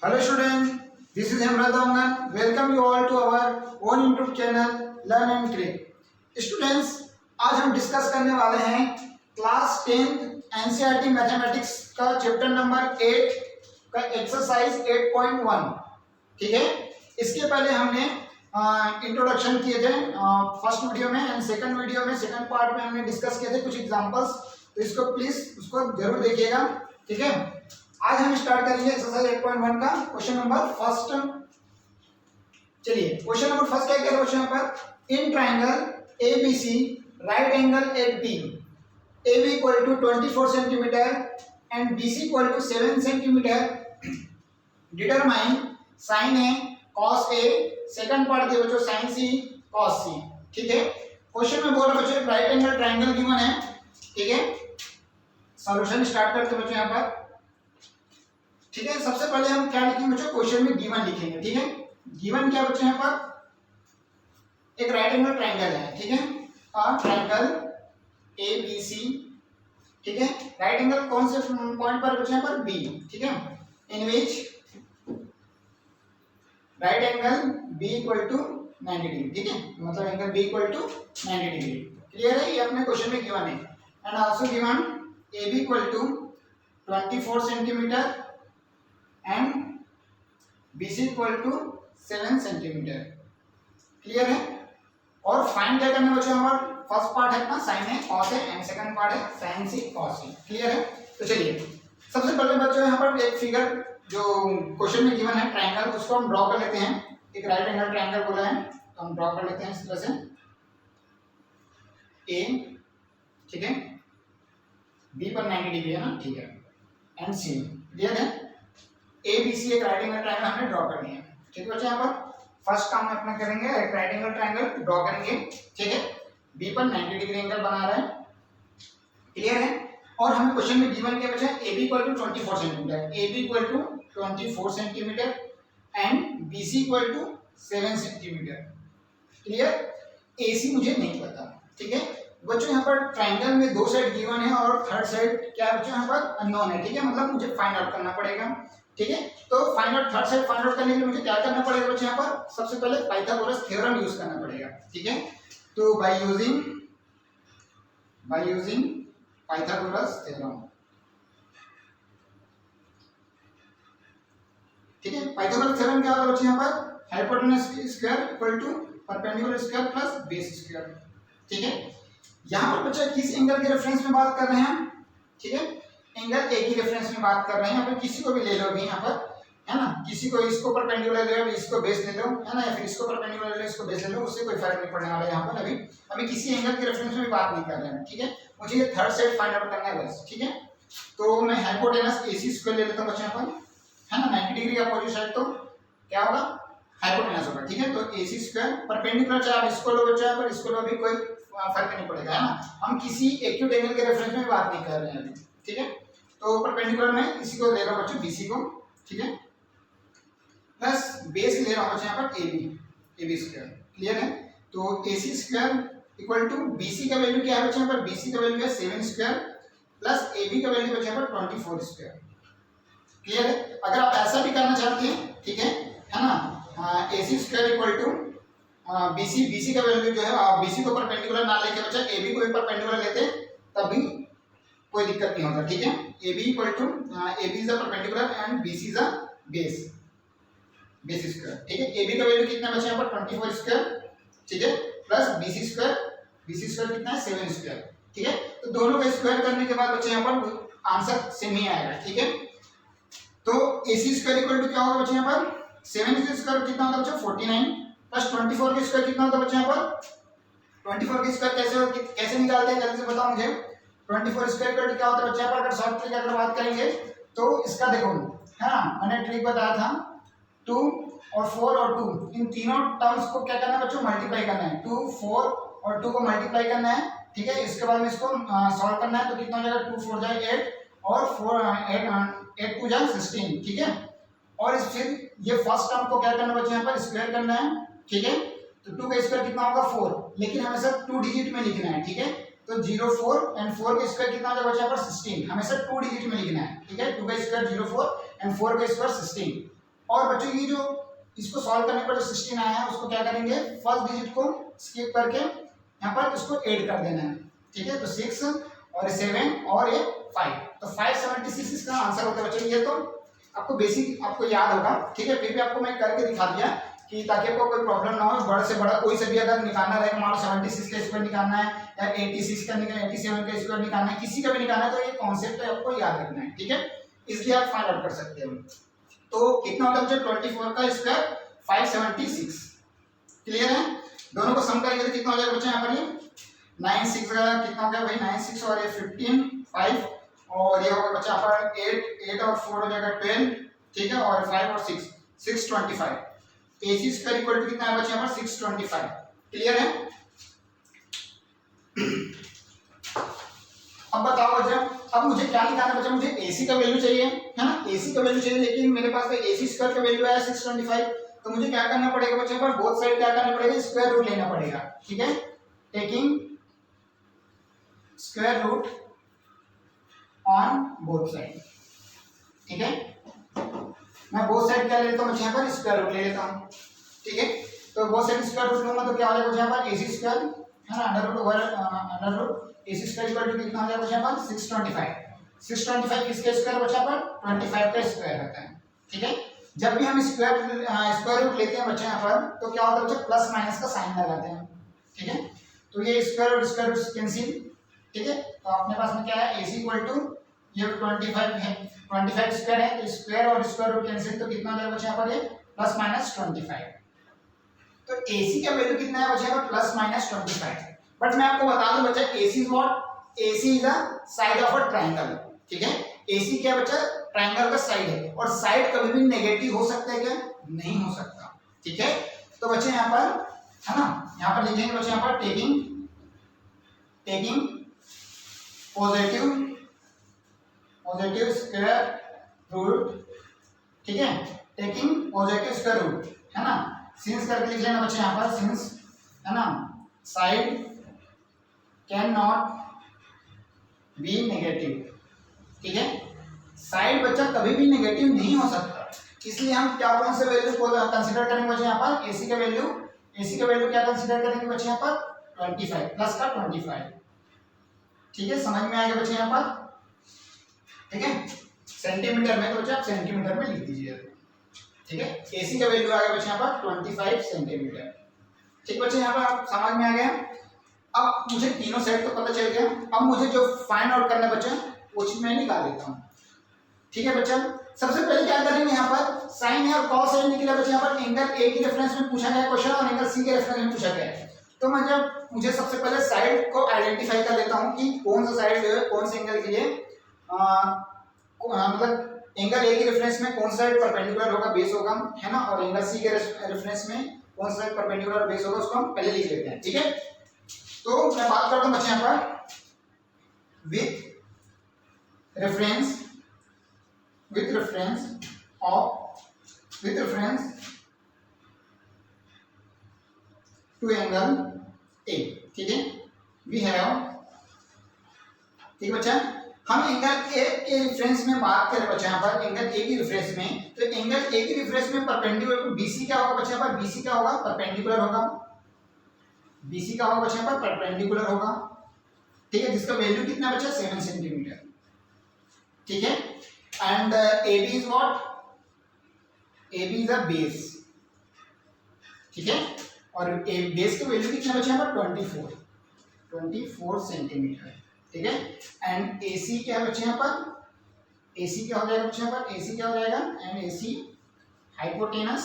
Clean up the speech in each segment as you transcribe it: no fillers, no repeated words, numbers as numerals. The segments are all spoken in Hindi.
Hello students, this is Hemrata Angan. Welcome you all to our own YouTube channel Learn and Create. Students, आज हम डिस्कस करने वाले हैं क्लास 10th एनसीईआरटी मैथमेटिक्स का चैप्टर नंबर 8 का एक्सरसाइज 8.1. ठीक है, इसके पहले हमने इंट्रोडक्शन किए थे फर्स्ट वीडियो में एंड सेकंड वीडियो में सेकंड पार्ट में हमने डिस्कस किए थे कुछ एग्जांपल्स, तो इसको प्लीज उसको जरूर देखिएगा. ठीक है, आज हम स्टार्ट करेंगे एक्सरसाइज 8.1 का क्वेश्चन नंबर फर्स्ट. चलिए क्वेश्चन नंबर फर्स्ट क्या है क्वेश्चन पर in triangle ABC right angle at B AB equal to 24 centimetre and BC equal to 7 centimetre determine sin A cos A second part दे बच्चों sin C cos C. ठीक है, क्वेश्चन में बोल रहा बच्चों राइट एंगल ट्रायंगल गिवन है. ठीक है, सॉल्यूशन स्टार्ट करते हैं बच्चों यहाँ पर. ठीक है, सबसे पहले हम क्या लिखेंगे बच्चों, क्वेश्चन में गिवन लिखेंगे. ठीक है, गिवन क्या बच्चों यहाँ पर एक राइट एंगल ट्रायंगल है. ठीक है, और ट्रायंगल ABC. ठीक है, राइट एंगल कौन से पॉइंट पर बच्चों यहाँ पर B. ठीक है, in which right angle B equal to 90 degree. ठीक है, मतलब angle B equal to 90 degree. Clear है, ये अपने क्वेश्चन में गिवन है. And also given AB equal to 24 centimetre and BC equal to 7 centimetre. Clear है, और फाइंड क्या करना बच्चों हमारा फर्स्ट पार्ट है अपना sin A cos A and second part है sin C cos C. Clear है, तो चलिए सबसे पहले बच्चों यहाँ पर एक फिगर जो क्वेश्चन में गिवन है ट्रायंगल उसको हम ड्रॉ कर लेते हैं. एक राइट एंगल ट्रायंगल बोला है तो हम ड्रॉ कर लेते हैं इस तरह से A. ठीक है, B पर 90 डिग्री है ना. ठीक है, एंड C. क्लियर है, ABC एक राइट एंगल ट्रायंगल हमने ड्रॉ कर लिया है. ठीक है बच्चों, यहाँ पर फर्स्ट काम अपना करेंगे एक राइट एंगल ट्रायंगल ड्रॉ करेंगे. ठीक है, B पर 90 डिग्री एंगल बना रहा है. क्लियर है, और हमें क्वेश्चन में गिवन क्या बचा AB equal to 24 centimetre. AB equal to 24 centimetre and BC equal to 7 centimetre. Clear, AC मुझे नहीं पता. ठीक है बच्चों, यहाँ पर ट्रायंगल में दो साइड गिवन है और थर्ड साइड क्या है बच्चों यहाँ पर अननोन है. ठीक है, मतलब मुझे फाइंड आउट करना पड़ेगा. ठीक है, तो find out third side find out करने के लिए मुझे क्या करना पड़ेगा बच्चों यहाँ पर सबसे पहले पाइथागोरस थ्योरम यूज करना पड़ेगा. ठीक है, तो बाय यूजिंग पाइथागोरस थ्योरम. ठीक है, पाइथागोरस थ्योरम क्या होगा बच्चों यहाँ पर hypotenuse square equal to perpendicular square plus base square. ठीक है, यहाँ पर बच्चा किस एंगल के रेफरेंस में बात कर रहे हैं. ठीक है, एंगल A की रेफरेंस में बात कर रहे हैं. यहाँ पर किसी को भी ले लो अभी यहाँ पर है ना, किसी को इसको परपेंडिकुलर ले लो इसको बेस ले लो है ना, या फिर इसको परपेंडिकुलर ले लो इसको बेस ले लो, उससे कोई फर्क नहीं पड़ने वाला है. यहाँ पर अभी किसी एंगल के रेफरेंस में भी बात नहीं कर रहे हैं. ठीक है, मुझे ये थर्ड साइड फाइंड आउट करना है बस. ठीक है, तो मैं हाइपोटेनस AC स्क्वायर ले लेता हूँ बच्चों यहाँ पर है ना, 90 डिग्री का अपोजिट साइड तो क्या होगा हाइपोटेनस होगा. ठीक है, तो AC स्क्वायर परपेंडिकुलर चाहे आप इसको लो बच्चों यहाँ पर इसको लो, अभी कोई फर्क नहीं पड़ेगा है ना, हम किसी एक्यूट एंगल के रेफरेंस में बात नहीं कर रहे हैं अभी. ठीक है, तो परपेंडिकुलर में इसी को ले रहा हूं बच्चों BC को. ठीक है, प्लस बेस ले रहा हूं बच्चों यहाँ पर AB स्क्वायर. क्लियर है, तो AC square equal to BC का वैल्यू क्या है बच्चों यहाँ पर BC का वैल्यू है 7 स्क्वायर प्लस AB का वैल्यू बच्चों यहाँ पर 24 स्क्वायर. क्लियर है, अगर आप ऐसा भी करना चाहते हैं ठीक है ना, AC square equal to BC का वैल्यू जो है BC को परपेंडिकुलर ना लेके बच्चा AB को भी परपेंडिकुलर लेते तब भी कोई दिक्कत नहीं होता. ठीक है, AB equal to AB is the perpendicular and BC is the base square. ठीक है, AB का वैल्यू कितना बचा यहाँ पर 24 स्क्वायर. ठीक है, प्लस BC स्क्वायर कितना है 7 स्क्वायर. ठीक है, तो दोनों का स्क्वायर करने के बाद बच्चे यहाँ पर आंसर सेम ही आएगा. ठीक है, तो AC स्क्वायर इक्वल टू क्या होगा बच्चे यहाँ पर 7 स्क्वायर कितना होता है बच्चा 49 प्लस 24 का स्क्वायर कितना होता है बच्चे यहाँ पर 24 का स्क्वायर कैसे निकालते हैं जल्दी से बताओ मुझे. 24 स्क्वायर का क्या होता है बच्चा पर अगर शॉर्ट ट्रिक अगर बात करेंगे तो इसका देखो है ना, मैंने ट्रिक बताया था 2 और 4 और 2 इन तीनों टर्म्स को क्या करना है बच्चों मल्टीप्लाई करना है. 2 4 और 2 को मल्टीप्लाई करना है. ठीक है, इसके बाद में इसको सॉल्व करना है तो कितना हो जाएगा 2 4 जाए 8 और 8 2 जाए 16. ठीक है, और फिर ये फर्स्ट टर्म को क्या करना है बच्चों यहाँ पर स्क्वायर करना है. ठीक है, तो 2 का स्क्वायर कितना होगा 4, लेकिन हमें सब 2 डिजिट में लिखना है. ठीक है, तो 0 4 एंड 4 का स्क्वायर कितना हो जाएगा बच्चा पर 16, हमेशा 2 डिजिट में लिखना है. ठीक है, 2 का स्क्वायर 0 4 एंड 4 का स्क्वायर 16. और बच्चों ये जो इसको सॉल्व करने पर जो 16 आया है उसको क्या करेंगे, फर्स्ट डिजिट को स्किप करके यहाँ पर इसको ऐड कर देना है, ठीक है। तो 6 और 7 और ये 5, तो 576 इसका आंसर होता है बच्चों। ये तो आपको बेसिक आपको याद होगा, ठीक है, फिर भी आपको मैं करके दिखा दिया कि ताकि आपको कोई प्रॉब्लम ना हो। बड़े से बड़ा कोई से भी अगर निकालना रहे, मान लो 76 का स्क्वायर निकालना है या 86 का निकालना, 87 का स्क्वायर निकालना है, किसी का भी निकालना है, तो ये कॉन्सेप्ट आपको याद रखना है, ठीक है। इसलिए आप फाइंड आउट कर सकते हो। तो कितना होता है बच्चों, 24 का स्क्वायर 576, क्लियर है। दोनों को सम करेंगे तो कितना हो जाएगा बच्चों, यहाँ पर ये 9 6 का कितना हो गया भाई, 9 6 और ये 15 5 और ये होगा बच्चा यहाँ पर 8 और 4 हो जाएगा 12, ठीक है, और 5 और 6 625। AC स्क्वायर इक्वल टू कितना है बच्चा यहाँ पर 625, क्लियर है। अब बताओ बच्चा, अब मुझे क्या निकालना है बच्चा, मुझे AC का वैल्यू चाहिए, है ना, AC का वैल्यू चाहिए, लेकिन मेरे पास तो AC स्क्वायर का वैल्यू आया 625। तो मुझे क्या करना पड़ेगा बच्चा, पर बोथ साइड क्या करना पड़ेगा, स्क्वायर रूट लेना पड़ेगा, ठीक है। Taking square root on both side, ठीक है। मैं बोथ साइड क्या ले लेता हूँ यहाँ पर, स्क्वायर रूट ले लेता हूँ, ठीक है। तो बोथ साइड स्क्वायर रूट लूंगा तो क्या हो जाएगा यहाँ पर AC स्क्वायर, है ना, under root over under root AC square equal to कितना हो जाएगा यहाँ पर 625। 625 किसके स्क्वायर बचा पर 25 का स्क्वायर रहता है, ठीक है। जब भी हम स्क्वायर रूट लेते हैं बच्चे यहाँ पर, तो क्या होता है बच्चे, प्लस माइनस का साइन लगाते हैं, ठीक है। तो ये स्क्वायर और स्क्वायर रूट कैंसिल, ठीक है। तो अपने पास में क्या है, AC इक्वल टू ये 25 है, 25 स्क्वायर है, तो स्क्वायर और स्क्वायर रूट कैंसिल, तो कितना हो जाएगा बच्चे यहाँ पर, ये प्लस माइनस 25। तो AC का वैल्यू कितना है बच्चे यहाँ पर, प्लस माइनस 25। बट मैं आपको बता दूं बच्चा, AC is what, AC is the side of a triangle, ठीक है। AC क्या बच्चा, ट्रायंगल का साइड है, और साइड कभी भी नेगेटिव हो सकता है क्या, नहीं हो सकता, ठीक है। तो बच्चे यहाँ पर, है ना, यहाँ पर लिखेंगे बच्चे यहाँ पर टेकिंग पॉजिटिव स्क्वायर रूट, ठीक है, टेकिंग पॉजिटिव स्क्वायर रूट, है ना, सिंस करके लिख लेना बच्चे यहाँ पर, सिंस, है ना, side can not be negative, ठीक है। साइड बच्चा कभी भी नेगेटिव नहीं हो सकता, इसलिए हम क्या कौन से वैल्यू को कंसीडर करेंगे बच्चे यहाँ पर, AC का वैल्यू क्या कंसीडर करेंगे बच्चे यहाँ पर 25 प्लस का 25, ठीक है। समझ में आ गया बच्चे यहाँ पर, ठीक है। सेंटीमीटर में तो बच्चे आप सेंटीमीटर में लिख दीजिए, ठीक है। AC का वैल्यू आ गया बच्चे यहाँ पर 25 सेंटीमीटर, ठीक बच्चे, यहाँ पर आप समझ में आ गया। अब मुझे तीनों साइड तो पता चल गया, अब मुझे जो फाइंड आउट करना है बच्चा वो चीज मैं निकाल लेता हूँ, ठीक है बच्चा। सबसे पहले क्या करेंगे, यहाँ पर साइन है और कॉस है निकला बच्चा, यहाँ पर एंगल A की रेफरेंस में पूछा गया क्वेश्चन और एंगल C के रेफरेंस में पूछा गया है। तो मुझे सबसे पहले साइड को आइडेंटिफाई कर लेता हूँ कि कौन सा साइड जो है कौन से एंगल के लिए मतलब एंगल A की रेफरेंस में कौन सा साइड परपेंडिकुलर होगा, बेस होगा, है ना, और एंगल C के रेफरेंस में कौन सा साइड परपेंडिकुलर बेस होगा, उसको हम पहले लिख लेते हैं, ठीक है। तो मैं बात करता हूँ बच्चे यहाँ पर with reference to angle A, ठीक है। वी हैव, ठीक बच्चा, हम एंगल A के रेफरेंस में बात करें बच्चा यहाँ पर, एंगल A की रेफरेंस में, तो एंगल A की रेफरेंस में परपेंडिकुलर BC क्या होगा बच्चा यहाँ पर, BC क्या होगा, परपेंडिकुलर होगा, BC का होगा बच्चा यहाँ पर परपेंडिकुलर होगा, ठीक है, जिसका वैल्यू कितना बच्चा 7 सेंटीमीटर, ठीक है। And AB is what, AB is a base, ठीक है, और बेस का वैल्यू कितना बच्चा यहाँ पर 24 सेंटीमीटर, ठीक है। एंड AC क्या है बच्चे यहाँ पर, AC क्या हो जाएगा बच्चे यहाँ पर, AC क्या हो जाएगा, एंड AC हाइपोटेनस,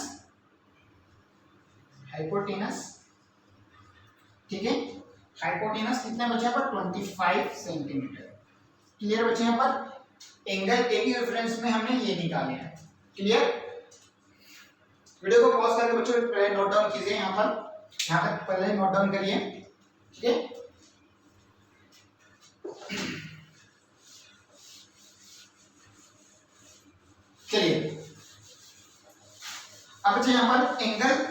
ठीक है, हाइपोटेनस कितना बचा पर 25 सेंटीमीटर, क्लियर बच्चे। यहाँ पर एंगल A की रेफरेंस में हमने ये निकाले हैं, क्लियर। वीडियो को पॉज करके बच्चों पहले नोट डाउन कीजिए, यहाँ तक पहले नोट डाउन करिए, ठीक है। चलिए अब बच्चे यहाँ पर एंगल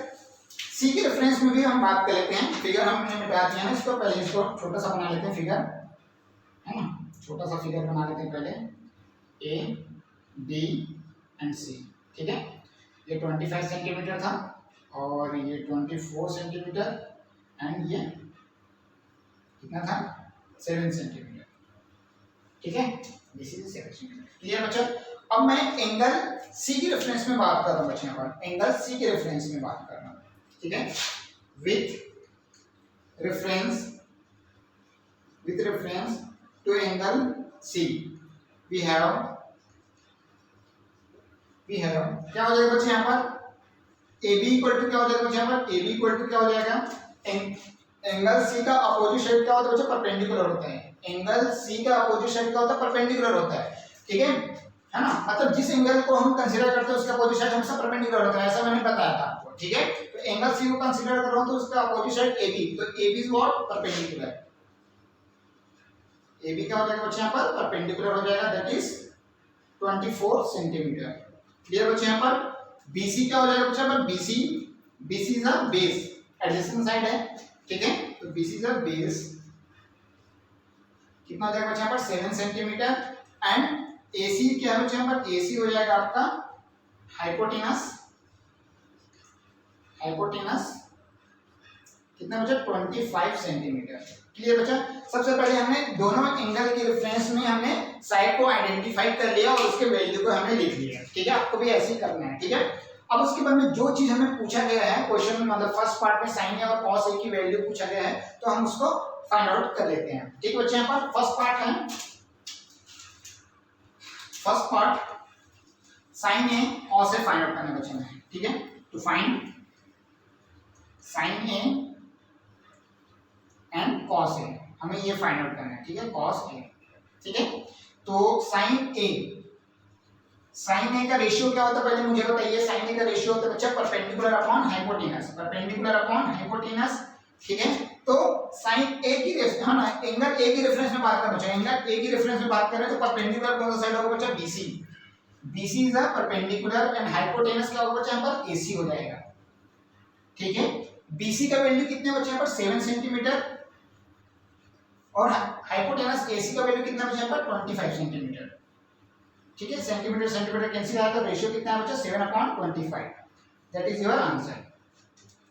C के रेफरेंस में भी हम बात कर लेते हैं। फिगर हमने मिटा दिया ना इसको, पहले इसको छोटा सा बना लेते हैं फिगर, है ना, छोटा सा फिगर बना लेते हैं पहले A B एंड C, ठीक है। ये 25 सेंटीमीटर था और ये 24 सेंटीमीटर एंड ये कितना था 7 सेंटीमीटर। ठीक है, दिस इज 7 सेंटीमीटर। क्लियर बच्चा? अब मैं एंगल सी की रेफरेंस में बात कर रहा हूँ बच्चे, यहाँ पर एंगल सी के रेफरेंस में बात कर रहा हूँ। ठीक है, with reference to angle C we have क्या हो जाएगा बच्चे यहाँ पर ए बी इक्वल टू क्या हो जाएगा बच्चे यहाँ पर ए बी इक्वल टू क्या हो जाएगा एंगल सी का अपोजिट साइड क्या होता है बच्चे परपेंडिकुलर होता है। एंगल सी का अपोजिट साइड क्या होता है परपेंडिकुलर होता है। ठीक है ना, मतलब जिस एंगल को हम कंसीडर करते हैं उसका अपोजिट साइड हमेशा परपेंडिकुलर होता है, ऐसा मैंने बताया था आपको। ठीक है, तो एंगल सी को कंसीडर कर रहा हूं तो उसका अपोजिट साइड ए बी, तो A B is what perpendicular. A B क्या हो जाएगा बच्चे यहाँ पर परपेंडिकुलर हो जाएगा, दैट इज 24 सेंटीमीटर। क्लियर बच्चे? यहाँ पर BC क्या हो जाएगा बच्चे? यहाँ पर BC is a base, adjacent side है। ठीक है, तो BC इज अ बेस, कितना हो जाएगा बच्चे यहाँ पर 7 सेंटीमीटर एंड AC क्या है बच्चे यहाँ पर? AC हो जाएगा आपका हाइपोटेनस कितना बच्चा 25 सेंटीमीटर। क्लियर बच्चा? सबसे पहले हमने दोनों एंगल के रेफरेंस में हमने साइड को आइडेंटिफाई कर लिया और उसके वैल्यू को हमने लिख लिया। ठीक है, आपको भी ऐसे ही करना है। ठीक है, अब उसके बाद में जो चीज हमें पूछा गया है क्वेश्चन में, मतलब फर्स्ट पार्ट में साइन ए और कॉस ए की वैल्यू पूछा गया है, तो हम उसको फाइंड आउट कर लेते हैं। ठीक है बच्चे, यहाँ पर first part sine A cos A find out करना बच्चे में। ठीक है, to find sine A and cos A, हमें ये फाइंड आउट करना है। ठीक है, कॉस ए। ठीक है, तो साइन ए का रेशियो क्या होता है पहले मुझे बताइए। साइन ए का रेशियो होता है बच्चा परपेंडिकुलर अपॉन हाइपोटेनस। ठीक है, तो साइन ए की है ना, एंगल ए की रेफरेंस में बात कर बच्चा, एंगल ए की रेफरेंस में बात कर रहे हैं तो परपेंडिकुलर कौन सा साइड होगा बच्चा? BC is a perpendicular and hypotenuse क्या होगा बच्चा? यहाँ पर AC हो जाएगा। ठीक है, BC का वैल्यू कितने बच्चे यहाँ पर 7 सेंटीमीटर और हाइपोटेनस AC का वैल्यू कितना बच्चे यहाँ पर 25 सेंटीमीटर। ठीक है, सेंटीमीटर कैंसिल आया तो रेशियो कितना है बच्चा 7/25, that is your answer.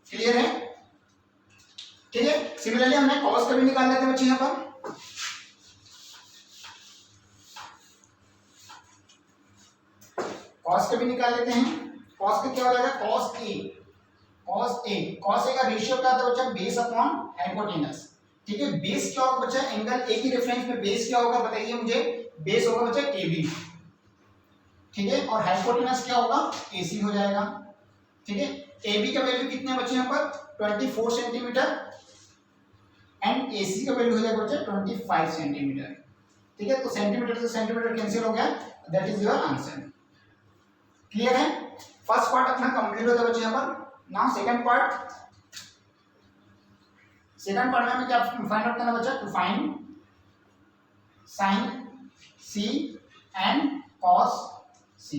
Clear है? ठीक है, सिमिलरली हमने कॉस का भी निकाल लेते हैं बच्चे यहाँ पर। कॉस का भी निकाल लेते हैं। कॉस का क्या हो जाएगा? कॉस ए का रेशियो क्या होता है बच्चा? Base upon hypotenuse. ठीक है, बेस क्या होगा बच्चा? एंगल ए की रेफरेंस में बेस क्या होगा बताइए मुझे? बेस होगा बच्चा AB। ठीक है, और हाइपोटेनस क्या होगा? AC हो जाएगा। ठीक है, AB का वैल्यू कितने बच्चे यहाँ पर 24 सेंटीमीटर एंड AC का वैल्यू हो जाएगा बच्चा 25 सेंटीमीटर। ठीक है, तो सेंटीमीटर से सेंटीमीटर कैंसिल हो गया, that is your answer. Clear है? फर्स्ट पार्ट अपना कंप्लीट होता है बच्चे यहाँ पर। नाउ सेकंड पार्ट में हमें क्या फाइंड आउट करना बच्चा? To find sine C and cos C।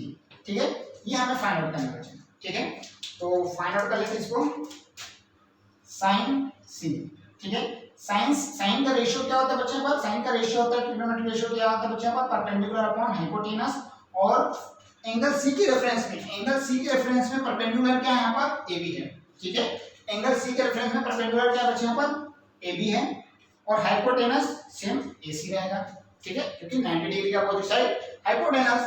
ठीक है, ये हमें फाइंड आउट करना बच्चा। ठीक है, तो फाइंड आउट कर लेते हैं इसको। Sine C। ठीक है, साइन का रेशियो क्या होता है बच्चे पर? साइन का रेशियो होता है ट्रिग्नोमेट्रिक रेशियो क्या होता है बच्चे पर? Perpendicular upon hypotenuse. और एंगल C के रेफरेंस में परपेंडिकुलर क्या है यहाँ पर? AB है। ठीक है, एंगल C के रेफरेंस में परपेंडिकुलर क्या बच्चे यहाँ पर? AB है और हाइपोटेनस सेम AC रहेगा। ठीक है, क्योंकि 90 डिग्री का अपोजिट साइड हाइपोटेनस।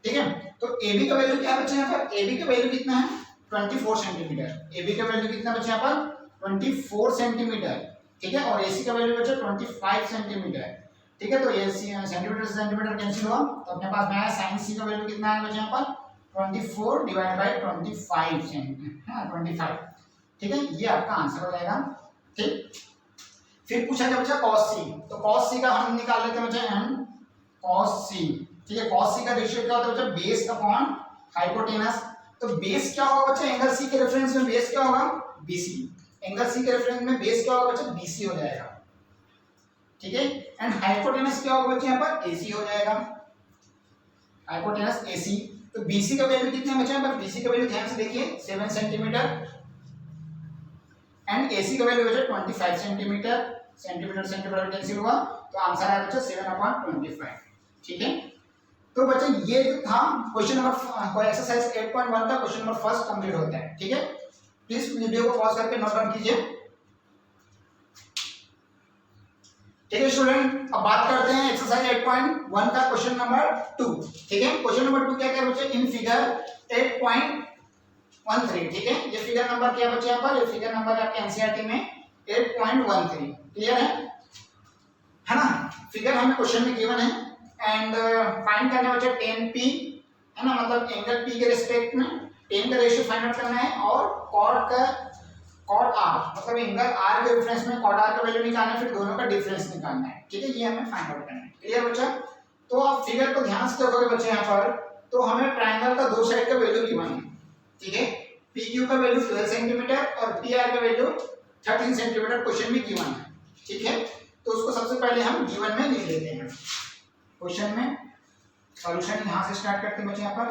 ठीक है, तो AB का वैल्यू क्या है बच्चे यहाँ पर? AB का वैल्यू कितना है? 24 सेंटीमीटर। AB का वैल्यू कितना बच्चे यहाँ पर? 24 सेंटीमीटर। ठीक है, और AC का वैल्यू बच्चा 25 सेंटीमीटर। ठीक है, तो ये सेंटीमीटर से सेंटीमीटर कैंसिल हुआ तो अपने पास में आया साइन C का वैल्यू कितना है बच्चे यहाँ पर? 24 डिवाइड बाय 25 सेंटीमीटर। हाँ 25। ठीक है, ये आपका आंसर हो जाएगा। ठीक, फिर पूछा गया बच्चा cos C, तो cos C का हम निकाल लेते हैं बच्चा एंड cos C। ठीक है, cos C का रेशियो क्या होता है बच्चा? Base upon hypotenuse. तो बेस क्या होगा बच्चा? एंगल C के रेफरेंस में बेस क्या होगा? BC। एंगल C के रेफरेंस में बेस क्या होगा बच्चा? BC हो जाएगा। ठीक है, एंड हाइपोटेनस क्या होगा बच्चे यहाँ पर? AC हो जाएगा। Hypotenuse AC। तो BC का वैल्यू कितना है बच्चे यहाँ पर? BC का वैल्यू ध्यान से देखिए 7 सेंटीमीटर एंड AC का वैल्यू बच्चा 25 सेंटीमीटर। सेंटीमीटर कैंसिल हुआ तो आंसर आया बच्चा 7/25। ठीक है, तो बच्चे ये जो था क्वेश्चन नंबर एक्सरसाइज 8.1 का क्वेश्चन नंबर फर्स्ट कंप्लीट होता है। ठीक है, प्लीज वीडियो को पॉज करके नोट डाउन कीजिए। ठीक है स्टूडेंट, अब बात करते हैं एक्सरसाइज 8.1 का क्वेश्चन नंबर 2। ठीक है, क्वेश्चन नंबर 2 क्या क्या बच्चे, इन फिगर 8.13। ठीक है, ये फिगर नंबर क्या बच्चे यहाँ पर, ये फिगर नंबर आपके एनसीईआरटी में 8.13। क्लियर है ना। फिगर हमें क्वेश्चन में गिवन है एंड फाइंड करना बच्चे tan p, है ना, मतलब एंगल p के रिस्पेक्ट में tan का रेशियो फाइंड आउट करना है और cot r मतलब एंगल r के डिफरेंस में cot r का वैल्यू निकालना है, फिर दोनों का डिफरेंस निकालना है। ठीक है, ये हमें फाइंड आउट करना है। क्लियर बच्चा, तो आप फिगर को ध्यान से देखोगे बच्चे यहाँ पर, तो हमें ट्रायंगल का दो साइड का वैल्यू गिवन है। ठीक है, PQ का वैल्यू 12 सेंटीमीटर और PR का वैल्यू 13 सेंटीमीटर क्वेश्चन में गिवन है। ठीक है, तो उसको सबसे पहले हम गिवन में लिख लेते हैं। क्वेश्चन में सॉल्यूशन यहां से स्टार्ट करते हैं बच्चे, यहाँ पर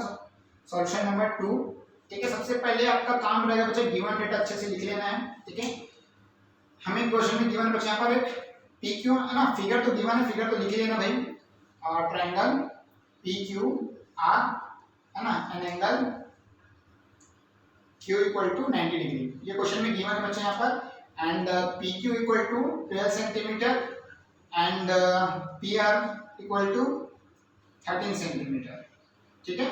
सॉल्यूशन नंबर 2। ठीक है, सबसे पहले आपका काम रहेगा बच्चे गिवन डेटा अच्छे से लिख लेना है। ठीक है, हमें क्वेश्चन में गिवन बच्चे यहाँ पर एक PQ है ना, फिगर तो गिवन है, फिगर तो लिख लेना भाई, और ट्रायंगल PQR है ना, an angle Q equal to 90 degree, ये क्वेश्चन में गिवन है बच्चे यहाँ पर। And PQ equal to 12 centimetre and PR equal to 13 centimetre. ठीक है,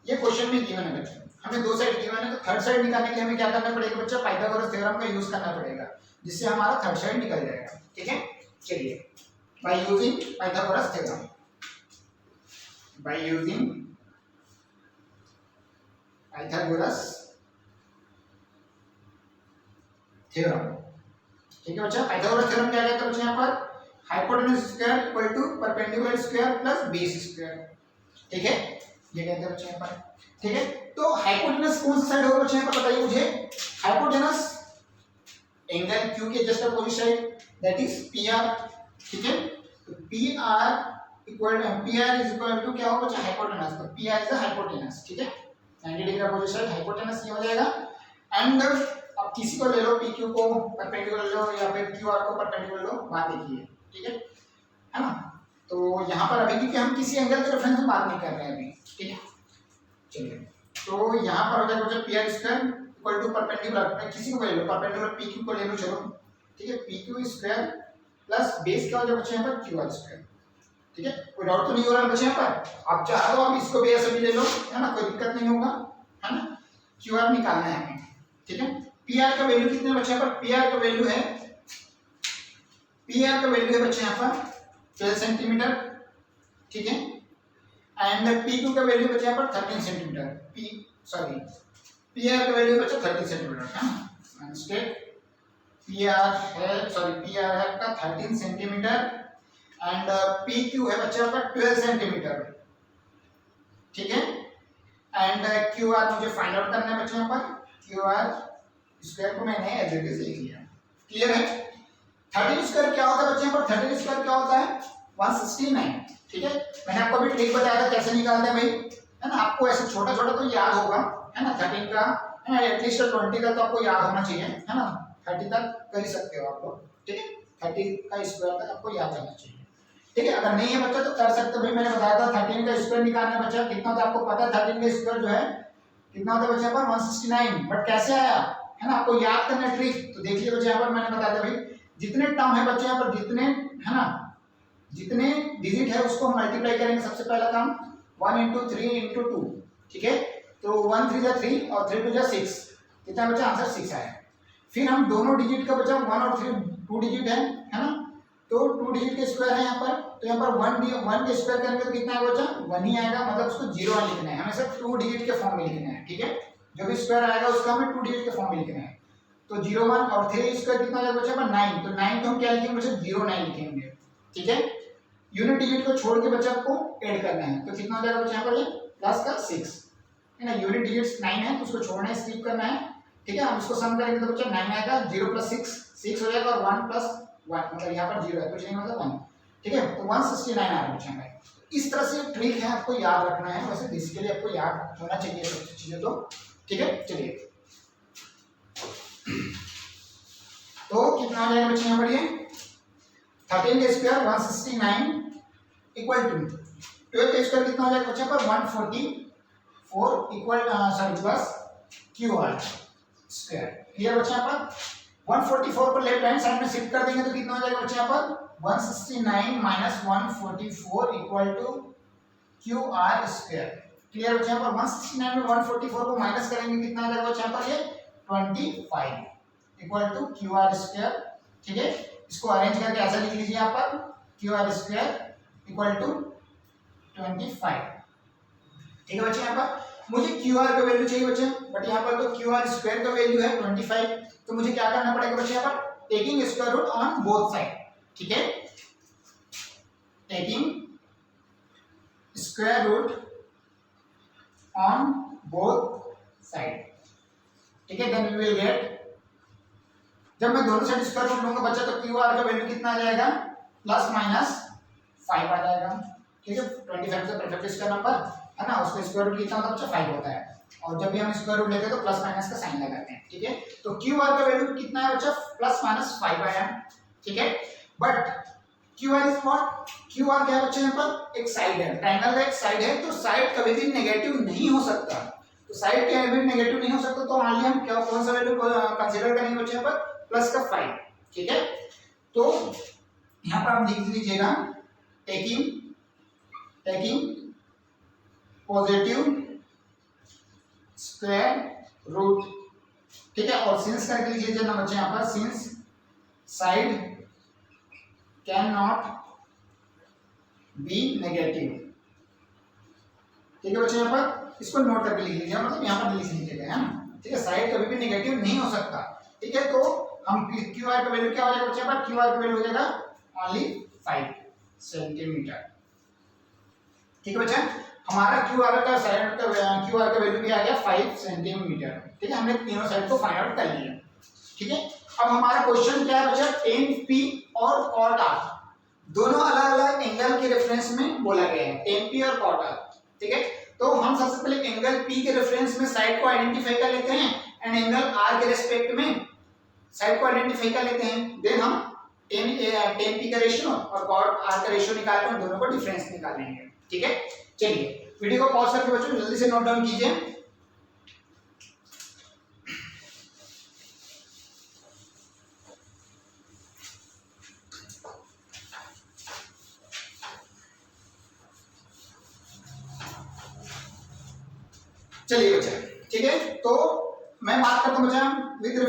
ये क्वेश्चन में गिवन है बच्चे, हमें दो साइड गिवन है, तो थर्ड साइड निकालने के लिए हमें क्या करना पड़ेगा बच्चा, पाइथागोरस थ्योरम का यूज करना पड़ेगा, जिससे हमारा थर्ड साइड निकल जाएगा। ठीक है, चलिए, by using Pythagoras theorem, by using Pythagoras theorem. ठीक है बच्चा, पाइथागोरस थ्योरम क्या कहता है बच्चा, यहाँ पर hypotenuse square equal to perpendicular square plus base square. ठीक है, ये कहते हैं बच्चे यहाँ पर। ठीक है, तो हाइपोटेन्यूज कौन सा साइड होगा बच्चे यहाँ पर बताइए मुझे। हाइपोटेन्यूज एंगल Q के just opposite side, that is PR। ठीक है, तो PR इज इक्वल टू क्या होगा बच्चा, हाइपोटेन्यूज, तो PR इज द हाइपोटेन्यूज। ठीक है, 90 डिग्री अपोजिट साइड हाइपोटेन्यूज ये हो जाएगा। एंड अब किसी को ले लो, PQ को परपेंडिकुलर लो या फिर QR को परपेंडिकुलर लो, बात देखिए। ठीक है ना, तो यहाँ पर अभी क्योंकि हम किसी एंगल के रेफरेंस में बात नहीं कर रहे हैं अभी। ठीक है, चलिए, तो यहाँ पर हो जाएगा बच्चा PR square equal to perpendicular, मैं किसी को ले लो, परपेंडिकुलर PQ को ले लो, चलो। ठीक है, PQ स्क्वायर प्लस बेस क्या हो जाएगा बच्चे यहाँ पर, QR स्क्वायर। ठीक है, कोई डाउट तो नहीं हो रहा है बच्चे यहाँ पर, आप चाहो आप इसको भी ऐसे भी ले लो, है ना, कोई दिक्कत नहीं होगा, है ना। QR निकालना है हमें। ठीक है, PR का वैल्यू कितने बच्चे यहाँ पर, PR का वैल्यू है बच्चे यहाँ पर 12 सेंटीमीटर। ठीक है, एंड PQ का वैल्यू बच्चे यहाँ पर 13 सेंटीमीटर, PR का वैल्यू बच्चा 30 सेंटीमीटर है ना, स्टेट PR है आपका 13 सेंटीमीटर एंड PQ है बच्चे यहाँ पर 12 सेंटीमीटर। ठीक है, एंड QR मुझे फाइंड आउट करना है बच्चे यहाँ पर, QR स्क्वायर को मैंने एज इट इज लिख लिया। क्लियर है, 13 स्क्वायर क्या होता है बच्चे यहाँ पर, 13 स्क्वायर क्या होता है, 169। ठीक है, मैंने आपको अभी ट्रिक बताया था कैसे निकालते हैं भाई, है ना, आपको ऐसे छोटा छोटा तो याद होगा, है ना, 13 का है ना, एटलीस्ट 20 का तो आपको याद होना चाहिए, है ना, 30 तक कर ही सकते हो आप लोग। ठीक है, 30 का स्क्वायर तक आपको याद रहना चाहिए। ठीक है, अगर नहीं है बच्चा तो कर सकते हो भाई, मैंने बताया था 13 का स्क्वायर निकालना बच्चा कितना होता है आपको पता है, 13 का स्क्वायर जो है कितना होता है बच्चा पर 169, बट कैसे आया, है ना, आपको याद करना है ट्रिक। तो देखिए बच्चे यहाँ पर मैंने बताया था भाई, जितने टर्म है बच्चे यहाँ पर, जितने है ना, जितने डिजिट है उसको मल्टीप्लाई करेंगे। सबसे पहला काम 1 into 3 into 2। ठीक है, तो 1 3 जा 3 और 3 2 जा 6, कितना बचा, आंसर 6 आया। फिर हम दोनों डिजिट का बचा 1 और 3 2 डिजिट है ना, तो 2 डिजिट के स्क्वायर है यहाँ पर, तो यहाँ पर 1 के स्क्वायर करेंगे तो कितना आएगा बच्चा, 1 ही आएगा, मतलब उसको 0 लिखना है, हमें सिर्फ 2 डिजिट के फॉर्म में लिखना है। ठीक है, जो भी स्क्वायर आएगा उसका हमें 2 डिजिट के फॉर्म में लिखना है। तो 0 1 और 3 स्क्वायर कितना आएगा बच्चा, 9, तो 9 को हम क्या लिखेंगे बच्चा, 09 लिखेंगे। ठीक है, यूनिट डिजिट को छोड़ के बच्चा आपको ऐड करना है, तो कितना हो जाएगा बच्चा यहाँ पर, ये प्लस का 6 है ना, यूनिट डिजिट्स 9 है तो उसको छोड़ना है, स्किप करना है। ठीक है, हम इसको सम करेंगे तो बच्चा 9 आएगा, 0 प्लस 6 हो जाएगा, और 1 प्लस 1 मतलब यहाँ पर 0 है, कुछ नहीं मतलब 1। ठीक है, तो 169 आ रहा है बच्चा हमारे। इस तरह से ट्रिक है, आपको याद रखना है, वैसे बेसिकली आपको याद होना चाहिए सब चीजें तो। ठीक है, चलिए, तो कितना आ जाएगा बच्चे यहाँ पर, ये 13 का स्क्वायर 169 इक्वल टू 12 का स्क्वायर कितना हो जाएगा बच्चे पर 144 equal sorry plus Q R square. Clear बच्चे यहाँ पर 144 को लेफ्ट हैंड साइड में शिफ्ट कर देंगे तो कितना हो जाएगा बच्चे यहाँ पर 169 minus 144 equal to Q R square. Clear बच्चे यहाँ पर 169 में 144 को माइनस करेंगे कितना आ जाएगा बच्चे यहाँ पर ये 25 equal to Q R square. ठीक है, इसको अरेंज करके ऐसा लिख लीजिए यहाँ पर Q R square equal to 25। ठीक है बच्चे, यहाँ पर मुझे क्यू आर का वैल्यू चाहिए बच्चे, बट यहाँ पर तो क्यू आर स्क्वायर का वैल्यू है 25, तो मुझे क्या करना पड़ेगा बच्चे यहाँ पर taking square root on both side. ठीक है, taking square root on both side. ठीक है, देन यू विल गेट, जब मैं दोनों साइड स्क्वायर रूट लूंगा बच्चा तो क्यू आर का वैल्यू कितना आ जाएगा प्लस माइनस 5 आ जाएगा। ठीक है, 25 से परफेक्ट स्क्वायर नंबर है ना, उसका स्क्वायर रूट कितना होता है बच्चा 5 होता है, और जब भी हम स्क्वायर रूट लेते हैं तो प्लस माइनस का साइन लगाते हैं। ठीक है, तो क्यू आर का वैल्यू कितना है बच्चा प्लस माइनस 5 आया। ठीक है, but Q R is what, Q R क्या है बच्चे यहाँ पर एक साइड है, ट्रायंगल का एक साइड है, तो साइड कभी भी नेगेटिव नहीं हो सकता, तो साइड क्या है नेगेटिव नहीं हो सकता, तो मान लिया हम क्या कौन सा वैल्यू कंसीडर करेंगे बच्चे यहाँ पर प्लस का 5। ठीक है, तो यहाँ पर आप लिख लीजिएगा टेकिंग पॉजिटिव स्क्वायर रूट। ठीक है, और सिंस करके लिख लीजिए ना बच्चे यहाँ पर since side can not be negative. ठीक है बच्चे, यहाँ पर इसको नोट करके लिख लीजिए, मतलब यहाँ पर लिख लीजिएगा है ना। ठीक है, साइड कभी भी नेगेटिव नहीं हो सकता। ठीक है, तो हम क्यू आर का वैल्यू क्या हो जाएगा बच्चे यहाँ पर, क्यू आर का वैल्यू हो जाएगा ओनली 5 सेंटीमीटर। ठीक है बच्चा, हमारा क्यू आर का साइड का क्यू आर का वैल्यू भी आ गया 5 सेंटीमीटर। ठीक है, हमने तीनों साइड को फाइंड आउट कर लिया। ठीक है, अब हमारा क्वेश्चन क्या है बच्चा, tan P और cot R दोनों अलग अलग एंगल के रेफरेंस में बोला गया है, tan P और cot R। ठीक है, तो हम सबसे पहले एंगल P के रेफरेंस में साइड को आइडेंटिफाई कर लेते हैं एंड एंगल R के रेस्पेक्ट में साइड को आइडेंटिफाई कर लेते हैं, देन हम tan P का रेशियो और cot R का रेशियो निकाल कर दोनों को डिफरेंस निकालेंगे। ठीक है, चलिए वीडियो को पॉज करके बच्चों जल्दी से नोट डाउन कीजिए। चलिए बच्चा, ठीक है, तो मैं बात करता हूं बच्चा with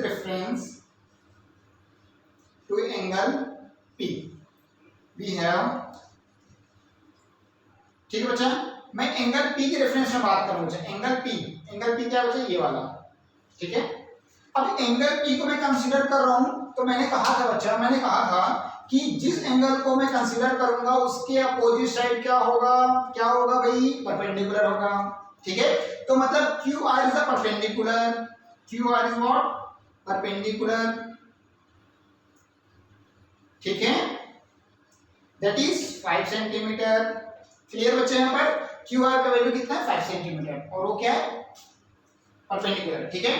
reference to angle P we have. ठीक है बच्चा, मैं एंगल P के रेफरेंस में बात करूं बच्चा, एंगल P क्या बच्चा ये वाला। ठीक है, अब एंगल P को मैं कंसीडर कर रहा हूं, तो मैंने कहा था कि जिस एंगल को मैं कंसीडर करूंगा उसके अपोजिट साइड क्या होगा भाई परपेंडिकुलर होगा। ठीक है, तो मतलब Q R is perpendicular, Q R is what perpendicular. ठीक है, दैट इज 5 सेंटीमीटर। क्लियर बच्चे, यहाँ पर क्यू आर का वैल्यू कितना है 5 सेंटीमीटर और वो क्या है परपेंडिकुलर। ठीक है,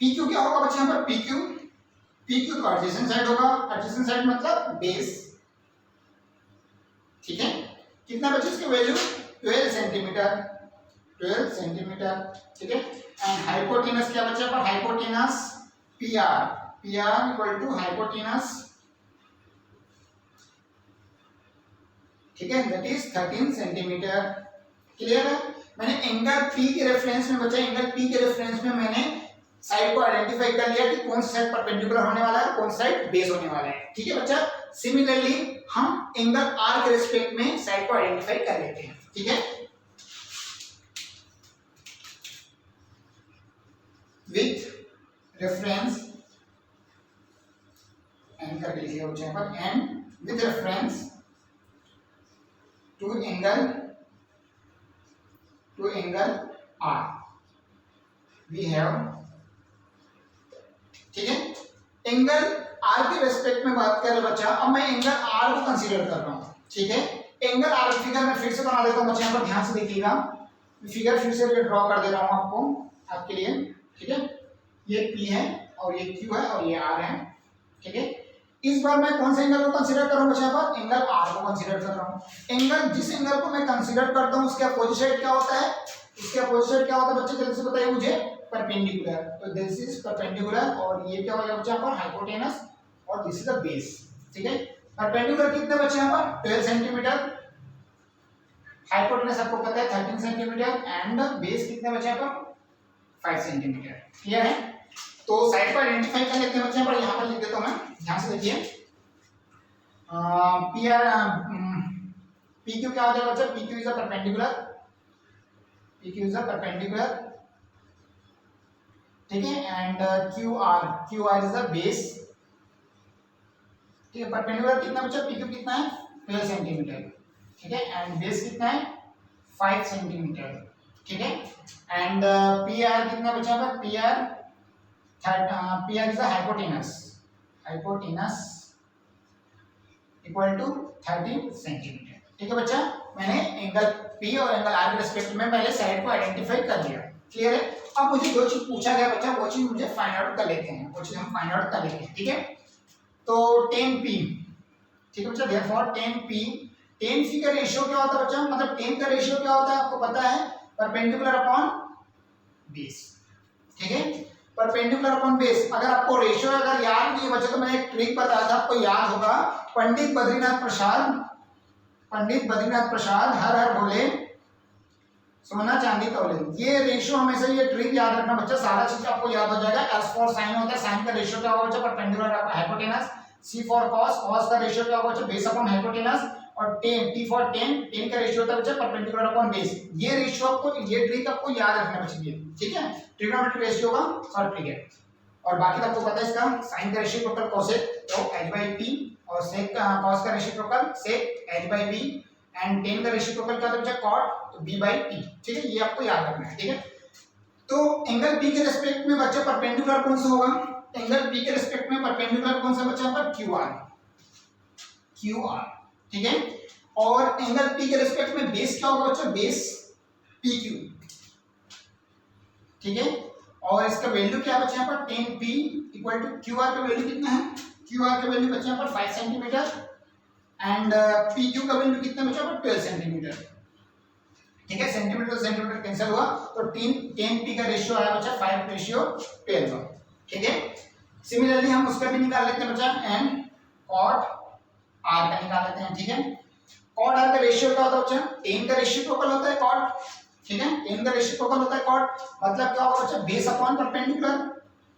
पी क्यू क्या होगा बच्चे यहाँ पर पी क्यू तो एडजेसेंट साइड होगा, एडजेसेंट साइड मतलब बेस। ठीक है, कितना बच्चे इसकी वैल्यू 12 सेंटीमीटर। ठीक है, एंड हाइपोटेनस क्या बच्चा पर hypotenuse P R equal to hypotenuse. ठीक है, दैट इज 13 सेंटीमीटर। क्लियर है, मैंने एंगल P के रेफरेंस में बच्चा एंगल P के रेफरेंस में मैंने साइड को आइडेंटिफाई कर लिया कि कौन सा साइड परपेंडिकुलर होने वाला है, कौन सा साइड बेस होने वाला है। ठीक है बच्चा, सिमिलरली हम एंगल R के रिस्पेक्ट में साइड को आइडेंटिफाई कर लेते हैं। ठीक है, विथ रेफरेंस एंड करके लिखिएगा बच्चा यहाँ पर, and with reference to angle R we have. ठीक है, एंगल R के रेस्पेक्ट में बात कर रहे बच्चा, अब मैं एंगल R को कंसीडर कर रहा हूं। ठीक है, एंगल R फिगर मैं फिर से बना देता हूं बच्चा, यहाँ पर ध्यान से देखिएगा, फिगर फिर से ड्रॉ कर दे रहा हूं आपके लिए। ठीक है, ये P है और ये Q है और ये R है। ठीक है, इस बार मैं कौन से एंगल को कंसीडर कर रहा हूँ बच्चा? यहाँ पर एंगल आर को कंसीडर कर रहा हूँ। एंगल जिस एंगल को मैं कंसीडर करता हूँ उसके अपोजिट साइड क्या होता है? इसके अपोजिट साइड क्या होता है बच्चे? जल्दी से बताइए मुझे। परपेंडिकुलर। तो दिस इज परपेंडिकुलर और ये क्या हो जाएगा बच्चा? यहाँ पर हाइपोटेनस और दिस इज द बेस। ठीक है, परपेंडिकुलर कितने बच्चे यहाँ पर? 12 सेंटीमीटर। हाइपोटेनस आपको पता है 13 सेंटीमीटर एंड बेस कितने बच्चे यहाँ पर? 5 सेंटीमीटर। क्लियर है? तो साइड पर आइडेंटिफाई कर लेते हैं बच्चे। पर यहाँ पर लिख देता हूँ मैं, ध्यान से देखिए। पी आर पी क्यू क्या हो जाएगा बच्चा? P Q is a perpendicular, P Q is a perpendicular, ठीक है, and Q R is a base. ठीक है, परपेंडिकुलर कितना बच्चा? पी क्यू कितना है? 12 सेंटीमीटर। ठीक है, एंड बेस कितना है? 5 सेंटीमीटर। ठीक है, एंड पी आर कितना बच्चा? पर P R is a hypotenuse equal to 13 centimetre. ठीक है बच्चा, मैंने एंगल पी और एंगल आर के रिस्पेक्ट में पहले साइड को आइडेंटिफाई कर लिया। क्लियर है? अब मुझे जो चीज पूछा गया बच्चा वो चीज मुझे फाइंड आउट कर लेते हैं, वो चीज हम फाइंड आउट कर लेते हैं। ठीक है, तो 10p, ठीक है बच्चा, देयरफॉर 10p का रेशियो क्या होता है बच्चा? मतलब 10 का रेशियो क्या होता है आपको पता है? Perpendicular upon base. ठीक है, परपेंडिकुलर अपॉन बेस। अगर आपको रेशियो अगर याद नहीं है बच्चा तो मैंने एक ट्रिक बताया था, आपको याद होगा। पंडित बद्रीनाथ प्रसाद हर हर बोले सोना चांदी तौले। ये रेशियो हमेशा, ये ट्रिक याद रखना बच्चा, सारा चीज आपको याद हो जाएगा। एस फॉर साइन होता है, साइन का रेशियो क्या होगा बच्चा? Perpendicular hypotenuse. C for cos, cos का रेशियो क्या होगा बच्चा? Base upon hypotenuse. और टी फॉर टेन का रेशियो होता है बच्चा परपेंडिकुलर अपॉन बेस। ये रेशियो आपको, ये ट्रिक आपको याद रखना बच्चा। ठीक है, ट्रिग्नोमेट्रिक रेशियो का शॉर्ट ट्रिक है। और बाकी तो आपको पता है इसका साइन का रेसिप्रोकल कोसेक तो h/p और सेक का कॉस का reciprocal sec h/b and tan का रेसिप्रोकल क्या होता है कॉट तो b/p। ठीक है, ये आपको याद रखना है। ठीक है, तो एंगल p के रिस्पेक्ट में बच्चा परपेंडिकुलर कौन सा होगा? एंगल p के रिस्पेक्ट में परपेंडिकुलर कौन सा बच्चा? पर qr। ठीक है, और एंगल p के रिस्पेक्ट में बेस क्या होगा बच्चा? Base pq। ठीक है, और इसका वैल्यू क्या बच्चा यहाँ पर 10p इक्वल टू qr का वैल्यू कितना है? qr का वैल्यू बच्चा यहाँ पर 5 सेंटीमीटर एंड pq का वैल्यू कितना बच्चा पर 12 सेंटीमीटर। ठीक है, सेंटीमीटर सेंटीमीटर कैंसिल हुआ तो 10p का रेशियो आया बच्चा 5:12। ठीक है, सिमिलरली हम उसका भी निकाल लेते हैं बच्चा एंड cot r का निकाल लेते हैं। ठीक है, cot r का रेशियो क्या होता है बच्चा? 10 का रेसिप्रोकल होता है cot। ठीक है, 10 का रेसिप्रोकल होता है cot, मतलब क्या होगा बच्चा? Base upon perpendicular,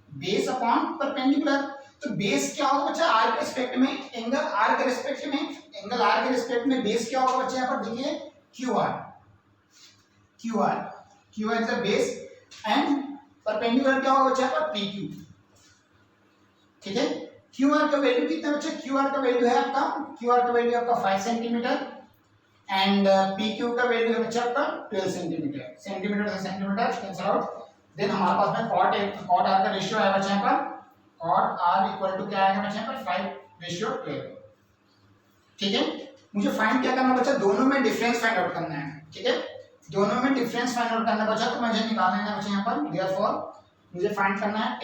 base upon perpendicular. तो बेस क्या होगा बच्चा? r के रिस्पेक्ट में, एंगल r के रिस्पेक्ट में, एंगल r के रिस्पेक्ट में बेस क्या होगा बच्चा? यहाँ पर देखिए qr is the base and perpendicular क्या होगा बच्चा? यहाँ पर pq। ठीक है, qr का वैल्यू कितना बच्चा? qr का वैल्यू है आपका, qr का वैल्यू आपका 5 सेंटीमीटर एंड pq का वैल्यू है बच्चा आपका 12 सेंटीमीटर। सेंटीमीटर से सेंटीमीटर कैंसिल आउट। देन हमारे पास में cot r का रेशियो आएगा बच्चा यहाँ पर cot r इक्वल टू क्या आएगा बच्चा यहाँ पर 5:12। ठीक है, मुझे फाइंड क्या करना बच्चा? दोनों में डिफरेंस फाइंड आउट करना है। ठीक है, दोनों में डिफरेंस फाइंड आउट करना बच्चा, तो मुझे निकालना है बच्चा यहाँ पर देयरफॉर मुझे फाइंड करना है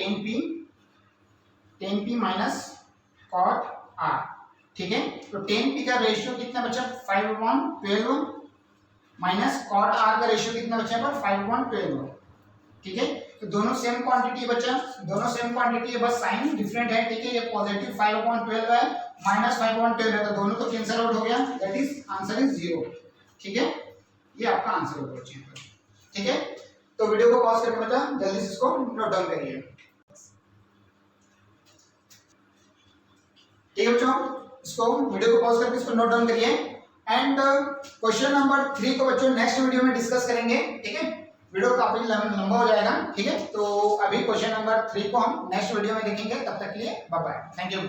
10p माइनस cot r। ठीक है, तो 10p का रेशियो कितना बच्चा? 5/12 माइनस cot r का रेशियो कितना बच्चा पर 5/12। ठीक है, तो दोनों सेम क्वांटिटी है बच्चा, दोनों सेम क्वांटिटी है, बस साइन डिफरेंट है। ठीक है, ये पॉजिटिव 5/12 है, माइनस 5/12 है, तो दोनों तो कैंसिल आउट हो गया, दैट इज आंसर इज 0। ठीक है, ये आपका आंसर होगा बच्चा। ठीक है, तो वीडियो को पॉज करके बच्चा जल्दी से इसको नोट डाउन करिए। ठीक है बच्चों, इसको वीडियो को पॉज करके इसको नोट डाउन करिए एंड क्वेश्चन नंबर 3 को बच्चों नेक्स्ट वीडियो में डिस्कस करेंगे। ठीक है, वीडियो काफी लंबा हो जाएगा। ठीक है, तो अभी क्वेश्चन नंबर 3 को हम नेक्स्ट वीडियो में देखेंगे। तब तक के लिए बाय बाय, थैंक यू।